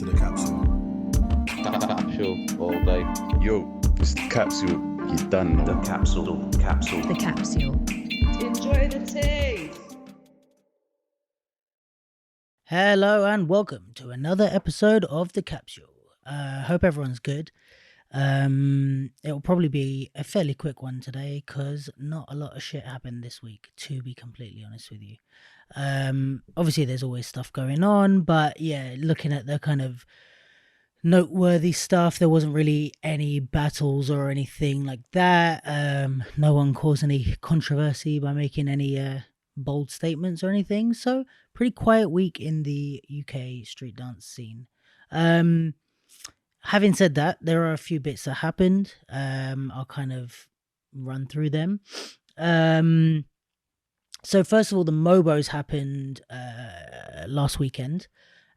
to the Capsule. Capsule all day. Yo, it's the Capsule. You done know. The Capsule. The Capsule. Enjoy the taste. Hello and welcome to another episode of The Capsule. Hope everyone's good. It'll probably be a fairly quick one today because not a lot of shit happened this week, to be completely honest with you. Obviously there's always stuff going on, but yeah, looking at the kind of noteworthy stuff, there wasn't really any battles or anything like that. No one caused any controversy by making any bold statements or anything, so pretty quiet week in the UK street dance scene. Having said that, there are a few bits that happened. I'll kind of run through them. So first of all, the MOBOs happened last weekend,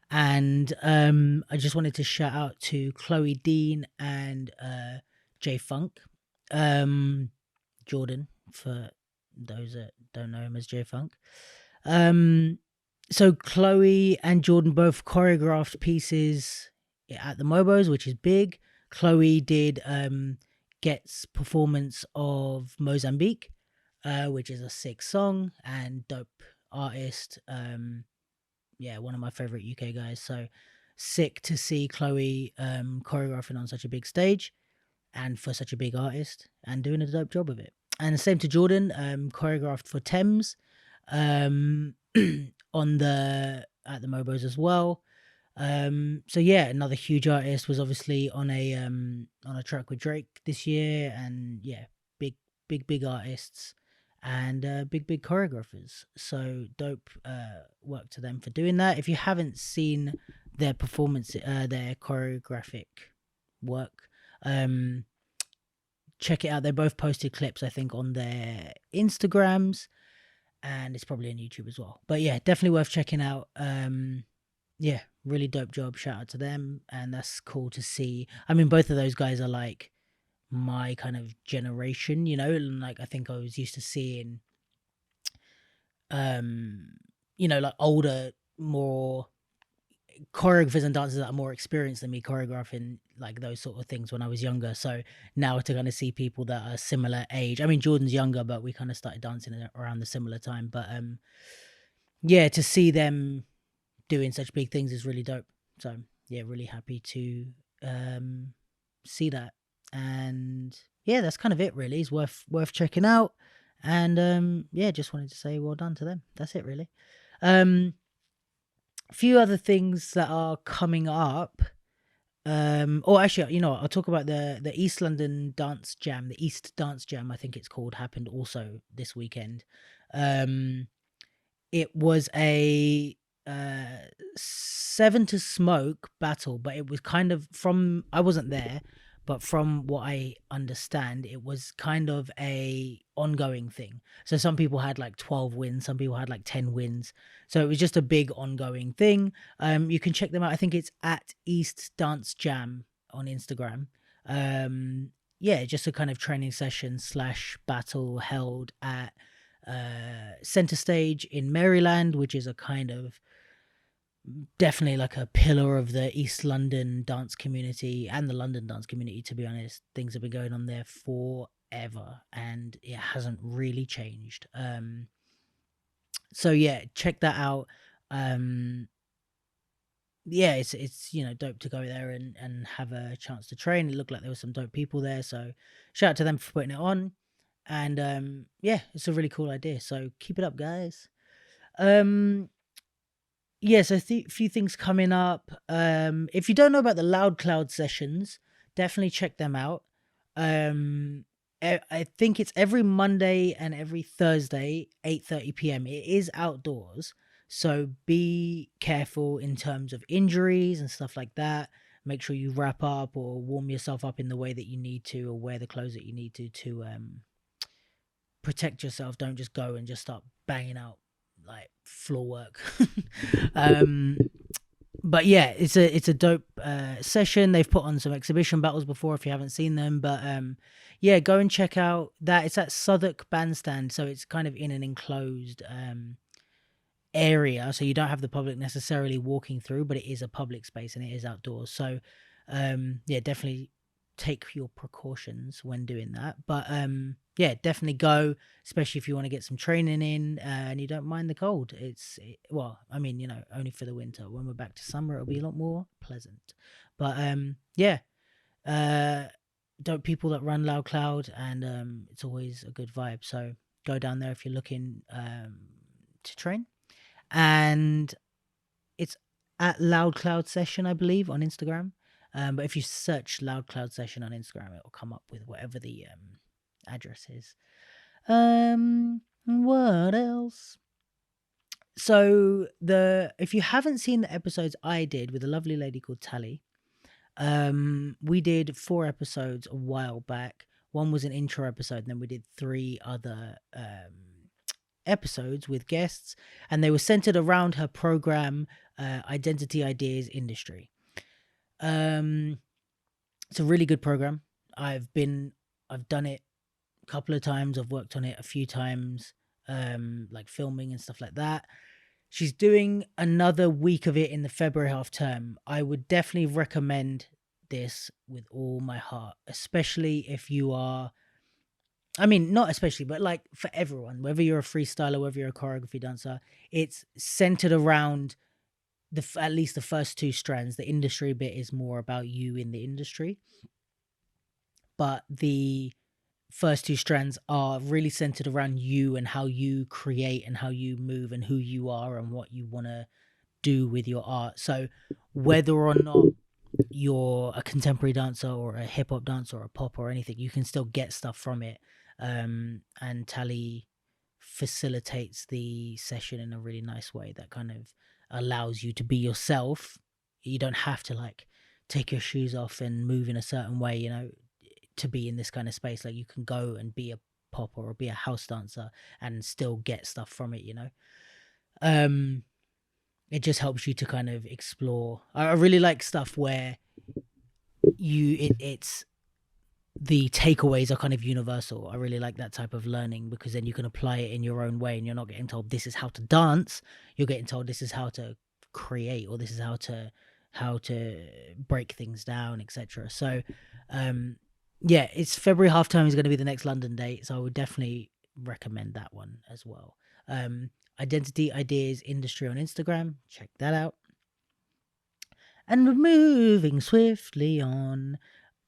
and I just wanted to shout out to Kloe Dean and J Funk, Jordan, for those that don't know him as J Funk. So Kloe and Jordan both choreographed pieces at the MOBOs, which is big. Kloe did Get's performance of Mozambique, which is a sick song and dope artist. One of my favorite UK guys. So sick to see Kloe choreographing on such a big stage and for such a big artist and doing a dope job of it. And the same to Jordan, choreographed for Thames at the MOBOs as well. So yeah, another huge artist, was obviously on a track with Drake this year, and yeah, big artists and big choreographers. So dope work to them for doing that. If you haven't seen their performance, their choreographic work, check it out. They both posted clips, I think, on their Instagrams, and it's probably on YouTube as well. But yeah, definitely worth checking out. Yeah, really dope job. Shout out to them, and that's cool to see. I mean, both of those guys are like my kind of generation, you know, and like I think I was used to seeing like older, more choreographers and dancers that are more experienced than me choreographing like those sort of things when I was younger. So now to kind of see people that are similar age, I mean Jordan's younger, but we kind of started dancing around the similar time. But yeah, to see them doing such big things is really dope. So yeah, really happy to see that. And yeah, that's kind of it really. It's worth checking out. And yeah, just wanted to say well done to them. That's it really. A few other things that are coming up. Or actually, you know what, I'll talk about the East London Dance Jam, the East Dance Jam, I think it's called, happened also this weekend. It was a 7 to Smoke battle, but it was kind of I wasn't there, but from what I understand, it was kind of a ongoing thing. So some people had like 12 wins, some people had like 10 wins. So it was just a big ongoing thing. You can check them out. I think it's at East Dance Jam on Instagram. Yeah, just a kind of training session / battle held at Center Stage in Maryland, which is a kind of definitely like a pillar of the East London dance community and the London dance community, to be honest. Things have been going on there forever and it hasn't really changed. So yeah, check that out. Yeah, it's you know, dope to go there and have a chance to train. It looked like there were some dope people there, so shout out to them for putting it on. And yeah, it's a really cool idea, so keep it up, guys. Yeah, so few things coming up. If you don't know about the LoudCloud sessions, definitely check them out. I think it's every Monday and every Thursday, 8:30 p.m. It is outdoors, so be careful in terms of injuries and stuff like that. Make sure you wrap up or warm yourself up in the way that you need to, or wear the clothes that you need to protect yourself. Don't just go and just start banging out like floor work. But yeah, it's a dope session. They've put on some exhibition battles before if you haven't seen them, but yeah, go and check out that. It's at Southwark Bandstand, so it's kind of in an enclosed area, so you don't have the public necessarily walking through, but it is a public space and it is outdoors. So yeah, definitely take your precautions when doing that. But yeah, definitely go, especially if you want to get some training in and you don't mind the cold. Well, I mean, you know, only for the winter. When we're back to summer, it'll be a lot more pleasant. But yeah, dope people that run LoudCloud, and it's always a good vibe. So go down there if you're looking to train. And it's at LoudCloud Session, I believe, on Instagram. But if you search LoudCloud Session on Instagram, it will come up with whatever the address is. What else? So if you haven't seen the episodes I did with a lovely lady called Tally, we did 4 episodes a while back. One was an intro episode, and then we did 3 other episodes with guests, and they were centered around her program, Identity Ideas Industry. It's a really good program. I've done it a couple of times. I've worked on it a few times, like filming and stuff like that. She's doing another week of it in the February half term. I would definitely recommend this with all my heart, especially if you are, I mean, not especially, but like for everyone, whether you're a freestyler, whether you're a choreography dancer, it's centered around at least the first 2 strands. The industry bit is more about you in the industry, but the first 2 strands are really centered around you and how you create and how you move and who you are and what you want to do with your art. So whether or not you're a contemporary dancer or a hip-hop dancer or a pop or anything, you can still get stuff from it. And Tally facilitates the session in a really nice way that kind of allows you to be yourself. You don't have to like take your shoes off and move in a certain way, you know, to be in this kind of space. Like you can go and be a pop or be a house dancer and still get stuff from it, you know. It just helps you to kind of explore. I really like stuff where it's the takeaways are kind of universal. I really like that type of learning, because then you can apply it in your own way and you're not getting told this is how to dance. You're getting told this is how to create, or this is how to break things down, etc. So yeah, it's February half term is going to be the next London date, so I would definitely recommend that one as well. Identity Ideas Industry on Instagram, check that out. And we're moving swiftly on.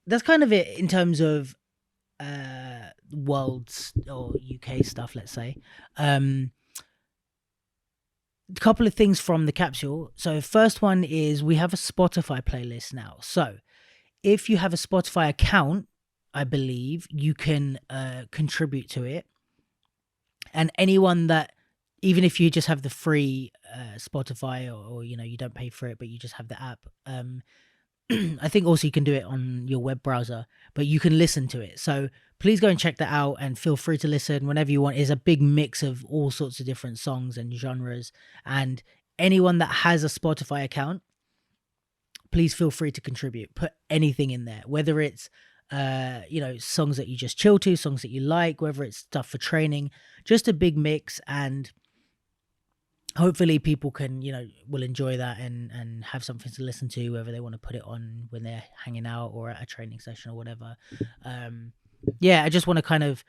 That's kind of it in terms of world or UK stuff, let's say. A couple of things from the capsule. So first one is we have a Spotify playlist now. So if you have a Spotify account, I believe you can contribute to it. And anyone that, even if you just have the free Spotify, or you know, you don't pay for it, but you just have the app, I think also you can do it on your web browser, but you can listen to it. So please go and check that out and feel free to listen whenever you want. It's a big mix of all sorts of different songs and genres. And anyone that has a Spotify account, please feel free to contribute. Put anything in there, whether it's you know, songs that you just chill to, songs that you like, whether it's stuff for training, just a big mix. And hopefully people can, you know, will enjoy that and have something to listen to, whether they want to put it on when they're hanging out or at a training session or whatever. Yeah, I just want to kind of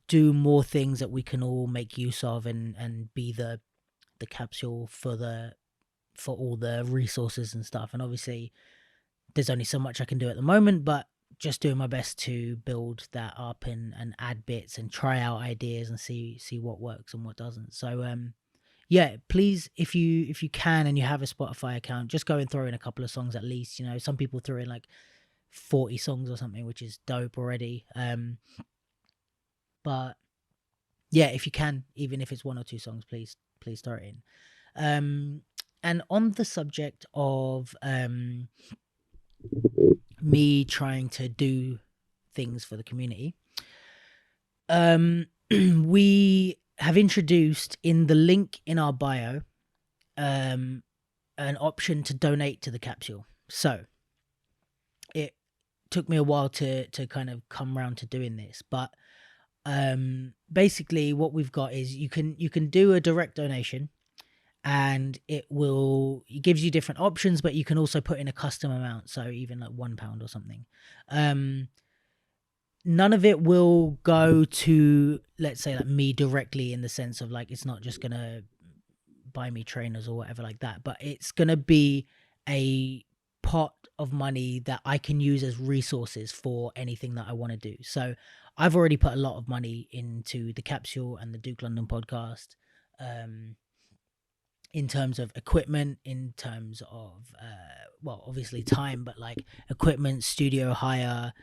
do more things that we can all make use of and be the capsule for all the resources and stuff. And obviously there's only so much I can do at the moment, but just doing my best to build that up and add bits and try out ideas and see what works and what doesn't. So yeah, please, if you can and you have a Spotify account, just go and throw in a couple of songs at least. You know, some people throw in like 40 songs or something, which is dope already. But yeah, if you can, even if it's 1 or 2 songs, please throw it in. And on the subject of me trying to do things for the community, we have introduced in the link in our bio an option to donate to the capsule. So it took me a while to kind of come around to doing this, but basically what we've got is you can do a direct donation, and it gives you different options, but you can also put in a custom amount, so even like £1 or something. None of it will go to, let's say, like me directly, in the sense of like it's not just gonna buy me trainers or whatever like that, but it's gonna be a pot of money that I can use as resources for anything that I want to do. So I've already put a lot of money into the Capsule and the Duke London podcast, in terms of equipment, in terms of well, obviously time, but like equipment, studio hire,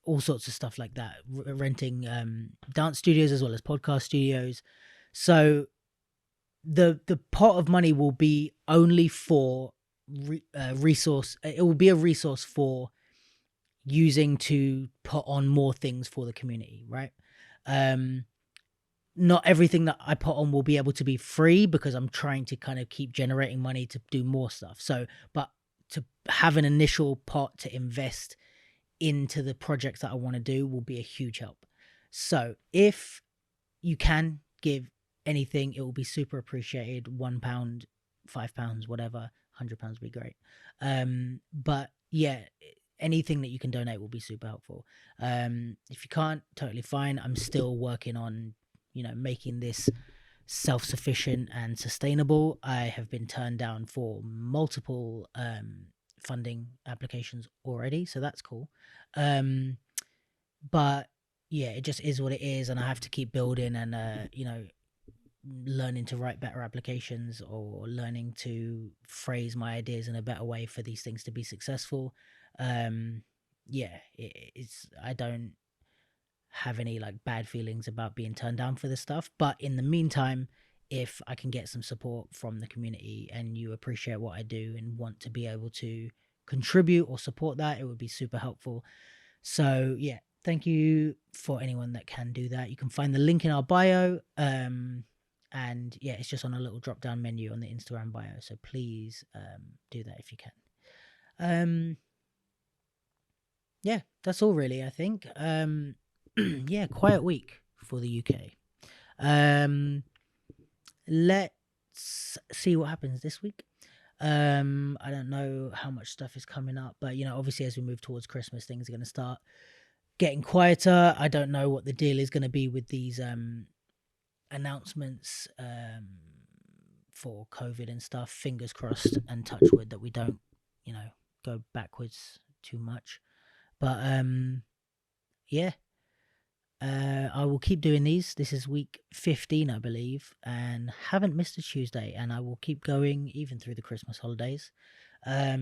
all sorts of stuff like that, renting dance studios as well as podcast studios. So the pot of money will be only for resource. It will be a resource for using to put on more things for the community, right? Not everything that I put on will be able to be free, because I'm trying to kind of keep generating money to do more stuff. So, but to have an initial pot to invest into the projects that I want to do will be a huge help. So if you can give anything, it will be super appreciated. £1, £5, whatever, £100 would be great. But yeah, anything that you can donate will be super helpful. If you can't, totally fine. I'm still working on, making this self-sufficient and sustainable. I have been turned down for multiple funding applications already, so that's cool. But yeah, it just is what it is, and I have to keep building and learning to write better applications, or learning to phrase my ideas in a better way for these things to be successful. It's I don't have any like bad feelings about being turned down for this stuff, but in the meantime, if I can get some support from the community and you appreciate what I do and want to be able to contribute or support that, it would be super helpful. So yeah, thank you for anyone that can do that. You can find the link in our bio, and yeah, it's just on a little drop down menu on the Instagram bio, so please do that if you can. Yeah, that's all really, I think. Yeah, quiet week for the UK. Let's see what happens this week. I don't know how much stuff is coming up, but obviously as we move towards Christmas, things are going to start getting quieter. I don't know what the deal is going to be with these announcements for COVID and stuff. Fingers crossed and touch wood that we don't go backwards too much, but yeah, I will keep doing these. This is week 15, I believe, and haven't missed a Tuesday, and I will keep going even through the Christmas holidays. I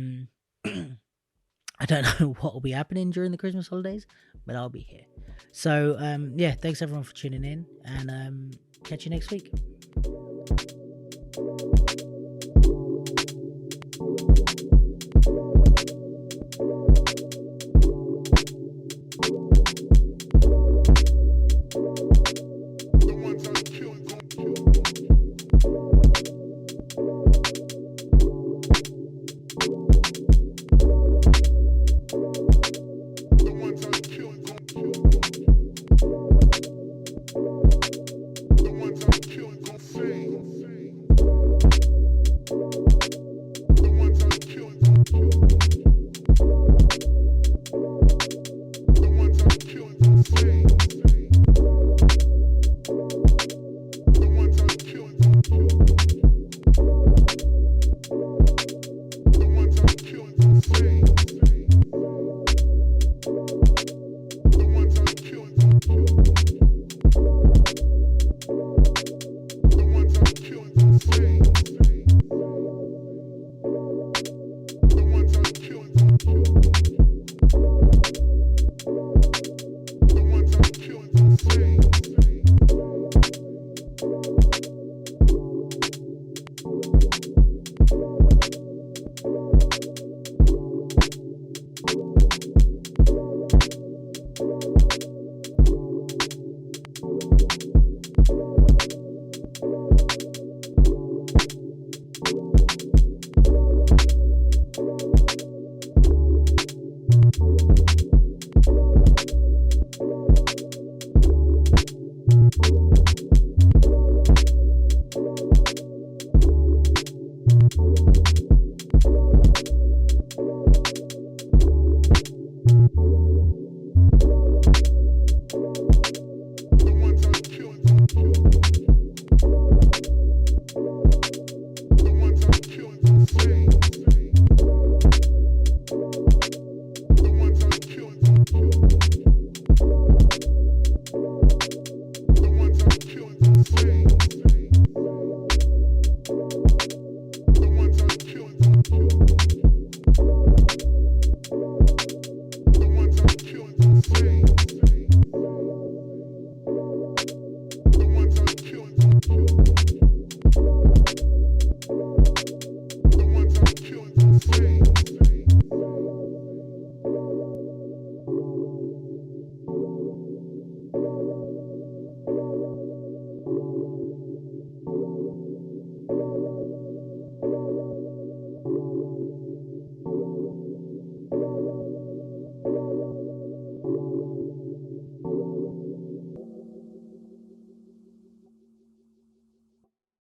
don't know what will be happening during the Christmas holidays, but I'll be here. So yeah, thanks everyone for tuning in, and catch you next week.